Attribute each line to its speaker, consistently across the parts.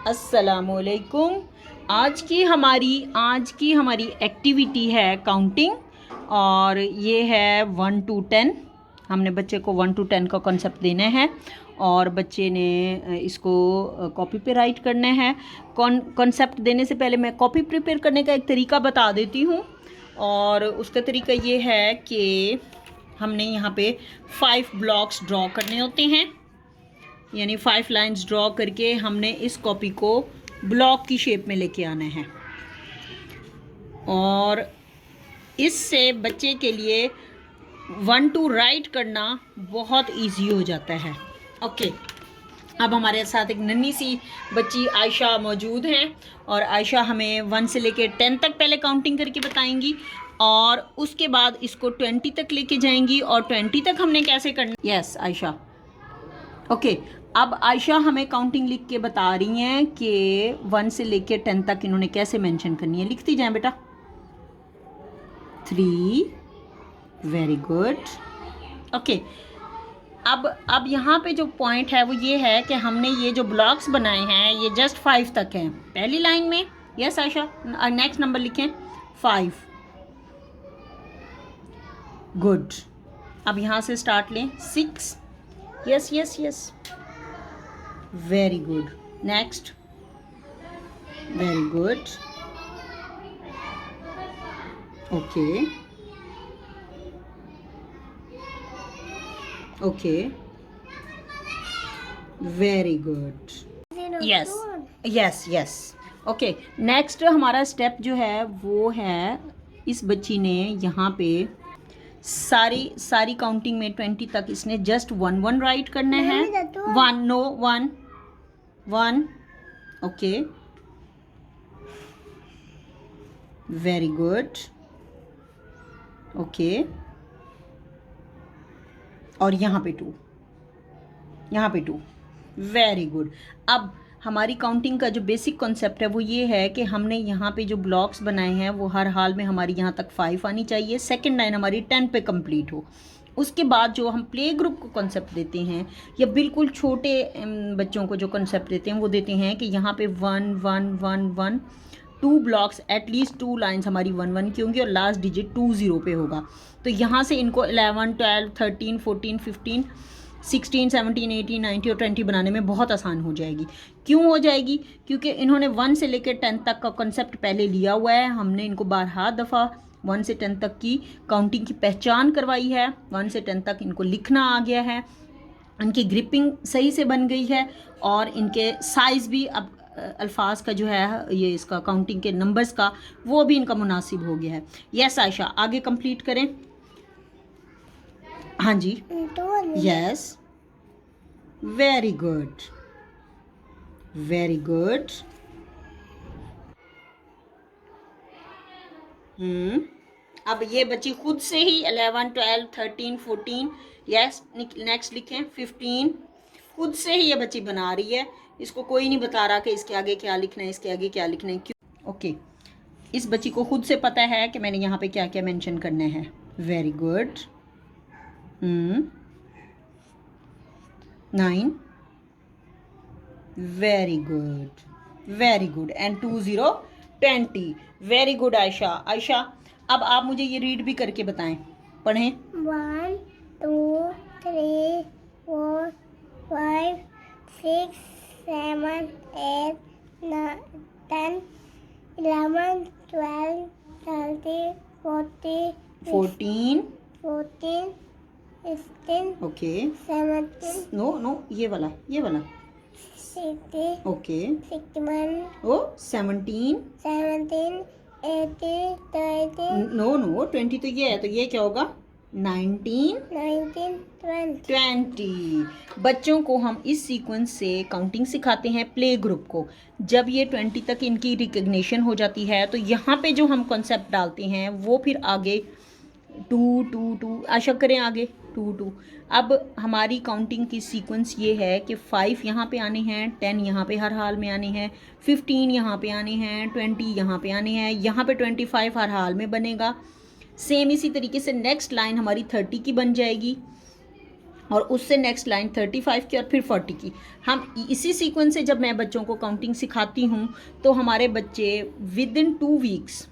Speaker 1: अस्सलामुअलैकुम। आज की हमारी एक्टिविटी है काउंटिंग और ये है 1 to 10। हमने बच्चे को 1 to 10 का कॉन्सेप्ट देना है और बच्चे ने इसको कॉपी पे राइट करना है। कॉन्सेप्ट देने से पहले मैं कॉपी प्रिपेयर करने का एक तरीका बता देती हूँ और उसका तरीका ये है कि हमने यहाँ पे 5 ब्लॉक्स ड्रॉ करने होते हैं, यानी 5 लाइंस ड्रॉ करके हमने इस कॉपी को ब्लॉक की शेप में लेके आना है और इससे बच्चे के लिए 1 to राइट करना बहुत इजी हो जाता है। ओके, अब हमारे साथ एक नन्ही सी बच्ची आयशा मौजूद हैं और आयशा हमें 1 से लेके 10 तक पहले काउंटिंग करके बताएंगी और उसके बाद इसको 20 तक लेके जाएंगी और 20 तक हमने कैसे करना। Yes Ayesha, okay. अब आयशा हमें काउंटिंग लिख के बता रही हैं कि 1 से लेके 10 तक इन्होंने कैसे मेंशन करनी है। लिखती जाएं बेटा। 3, वेरी गुड, ओके। अब यहाँ पे जो पॉइंट है वो ये है कि हमने ये जो ब्लॉक्स बनाए हैं ये जस्ट 5 तक हैं पहली लाइन में। यस आयशा, नेक्स्ट नंबर लिखें 5। गुड। अब यहाँ से स्टार्ट लें 6। Yes yes yes, very good. Next, very good. Okay, okay, very good. Yes, yes, yes. Okay, next हमारा स्टेप जो है वो है इस बच्ची ने यहाँ पे सारी काउंटिंग में 20 तक इसने जस्ट 1 राइट करना है। 1, no 1, okay, very good, okay. और यहाँ पे 2, वेरी गुड। अब हमारी काउंटिंग का जो बेसिक कॉन्सेप्ट है वो ये है कि हमने यहाँ पे जो ब्लॉक्स बनाए हैं वो हर हाल में हमारी यहाँ तक 5 आनी चाहिए, सेकेंड लाइन हमारी 10 पे कंप्लीट हो। उसके बाद जो हम प्ले ग्रुप को कॉन्सेप्ट देते हैं या बिल्कुल छोटे बच्चों को जो कॉन्सेप्ट देते हैं वो देते हैं कि यहाँ पे 1 1 1 1 2 ब्लॉक्स, एटलीस्ट 2 लाइन्स हमारी 1 1 की होंगी और लास्ट डिजिट 2 0 पे होगा। तो यहाँ से इनको 11 12 13 14 15 16 17 18 19 और 20 बनाने में बहुत आसान हो जाएगी। क्यों हो जाएगी? क्योंकि इन्होंने 1 से लेकर 10 तक का कॉन्सेप्ट पहले लिया हुआ है। हमने इनको बारहा दफ़ा 1 से 10 तक की काउंटिंग की पहचान करवाई है। 1 से 10 तक इनको लिखना आ गया है, इनकी ग्रिपिंग सही से बन गई है और इनके साइज़ भी अब अल्फाज का जो है ये इसका काउंटिंग के नंबर्स का वो भी इनका मुनासिब हो गया है। यस आयशा, आगे कंप्लीट करें। हाँ जी, yes, very good, very good. अब ये बच्ची खुद से ही 11 12 13 14, यस नेक्स्ट लिखें 15। खुद से ही ये बच्ची बना रही है, इसको कोई नहीं बता रहा कि इसके आगे क्या लिखना है, इसके आगे क्या लिखना है। क्यों? ओके, इस बच्ची को खुद से पता है कि मैंने यहाँ पे क्या क्या मेंशन करना है। Very good. 9, very good, very good. And 2 0 20, very good Ayesha. Ayesha, अब आप मुझे ये रीड भी करके बताएं, पढ़ें।
Speaker 2: 1 2 3 4 5 6 7 8 9 10 11 12 13 14
Speaker 1: 14,
Speaker 2: 15
Speaker 1: ओके,
Speaker 2: 17
Speaker 1: नो ये वाला
Speaker 2: 60
Speaker 1: ओके,
Speaker 2: 61
Speaker 1: ओ 17,
Speaker 2: 17 18 30
Speaker 1: नो 20 तो ये है, तो ये क्या होगा 19
Speaker 2: 19 20।
Speaker 1: 20। बच्चों को हम इस सीक्वेंस से काउंटिंग सिखाते हैं प्ले ग्रुप को। जब ये 20 तक इनकी रिकग्निशन हो जाती है तो यहाँ पे जो हम कॉन्सेप्ट डालते हैं वो फिर आगे 2 2 2 आशा करें आगे 2 2। अब हमारी काउंटिंग की सीक्वेंस ये है कि 5 यहाँ पे आने हैं, 10 यहाँ पे हर हाल में आने हैं, 15 यहाँ पे आने हैं, 20 यहाँ पे आने हैं, यहाँ पे 25 हर हाल में बनेगा। सेम इसी तरीके से नेक्स्ट लाइन हमारी 30 की बन जाएगी और उससे नेक्स्ट लाइन 35 की और फिर 40 की। हम इसी सीक्वेंस से जब मैं बच्चों को काउंटिंग सिखाती हूँ तो हमारे बच्चे विद इन 2 वीक्स,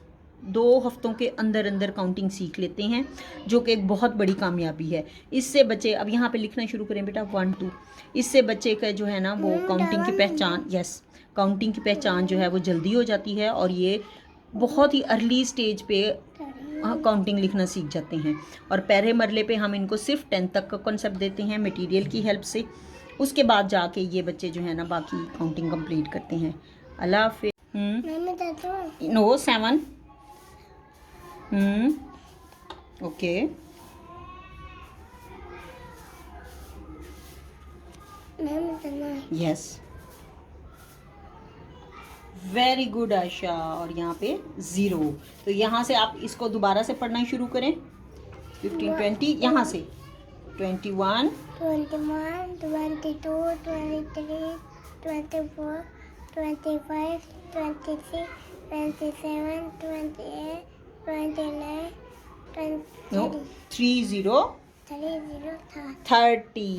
Speaker 1: 2 हफ्तों के अंदर अंदर काउंटिंग सीख लेते हैं, जो कि एक बहुत बड़ी कामयाबी है। इससे बच्चे अब यहाँ पे लिखना शुरू करें बेटा 1 2। इससे बच्चे का जो है ना वो काउंटिंग की पहचान, यस, काउंटिंग की पहचान जो है वो जल्दी हो जाती है और ये बहुत ही अर्ली स्टेज पे काउंटिंग लिखना सीख जाते हैं। और पहले मरले पे हम इनको सिर्फ 10 तक का कॉन्सेप्ट देते हैं मटेरियल की हेल्प से। उसके बाद जाके ये बच्चे जो है ना बाकी काउंटिंग कंप्लीट करते हैं। अल्लाह हाफिज़।
Speaker 2: मम्मी दादू
Speaker 1: नो 7। ओके,
Speaker 2: मम्मी दादू
Speaker 1: यस, वेरी गुड आयशा। और यहाँ पे 0। तो यहाँ से आप इसको दोबारा से पढ़ना शुरू करें। 15 20 यहाँ से 21
Speaker 2: 21 22 23 24 25 26 27 28 29
Speaker 1: नो
Speaker 2: 30
Speaker 1: 30
Speaker 2: 30
Speaker 1: 30